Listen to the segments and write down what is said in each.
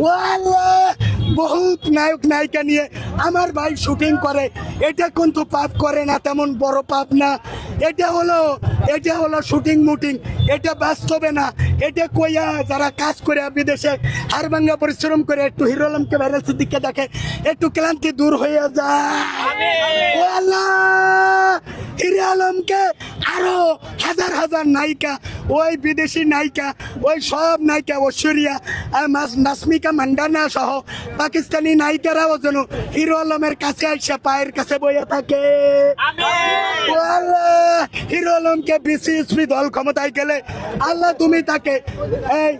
ও আল্লাহ, বহুত নায়ক নায়িকা নিয়ে আমার ভাই শুটিং করে, এটা কিন্তু পাপ করে না, তেমন বড় পাপ না। এটা হলো শুটিং মুটিং, এটা বাস্তবে না। এটা কইয়া যারা কাজ করে বিদেশে হাড়ভাঙ্গা পরিশ্রম করে একটু হিরো আলমকে ভাইরাল দিকে দেখে, একটু ক্লান্তি দূর হয়ে যায়। ও আল্লাহ, হিরো আলমকে আরো হাজার হাজার নায়িকা, ওই বিদেশি নায়িকা, ওই সব নায়িকা ঐশ্বরিয়া, নাসমিকা মান্ডানা সহ পাকিস্তানি নায়িকারাও যেন হিরো আলমের কাছে আইসা পায়ের কাছে বইয়া থাকে। ও আল্লাহ, হিরো আলমকে বিসিএসপি দল ক্ষমতায় গেলে আল্লাহ তুমি তাকে এই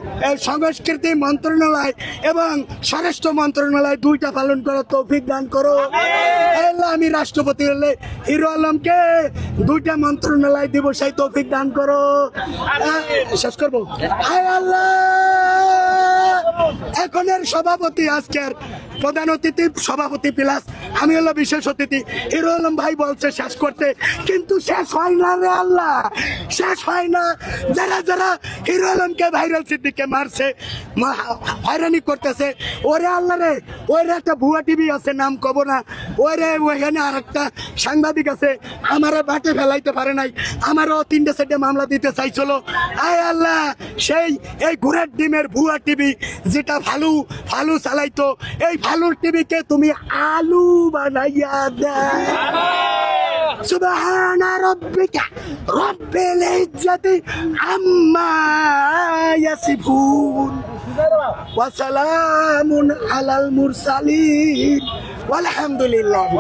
সংস্কৃতি মন্ত্রণালয় এবং স্বরাষ্ট্র মন্ত্রণালয় দুইটা পালন করার তৌফিক দান করো। আল্লাহ, আমি রাষ্ট্রপতি হলে হিরো আলমকে দুইটা মন্ত্রণালয় দিব, সেই তৌফিক দান করো। শেষ করবো। আয় আল্লাহ, এখনের সভাপতি, আজকের প্রধান অতিথি সভাপতি প্লাস আমি হলো বিশেষ অতিথি। হিরো আলম ভাই বলছে শেষ করতে, কিন্তু শেষ হয় না রে আল্লাহ, শেষ হয় না। যারা যারা হিরো আলমকে ভাইরাল সিদ্দিককে মারছে, হয়রানি করতেছে, ওরে আল্লাহ রে, ওরে একটা ভুয়া টিভি আছে, নাম কব না, ওরে ওইখানে আর একটা সাংবাদিক আছে, আমারও বাটে ফেলাইতে পারে নাই, আমারও 3-4 মামলা দিতে চাইছিল। আয় আল্লাহ, সেই এই ঘোড়ার ডিমের ভুয়া টিভি যেটা ফালু চালাইতো, এই ফালুর টিভিকে তুমি আলু বানাইয়া দেয়। সুবহানা রাব্বিকা রাব্বিল ইজ্জাতি আম্মা ইয়াসিফুন ওয়া সালামুন আলাল মুরসালিন ওয়ালহামদুলিল্লাহ।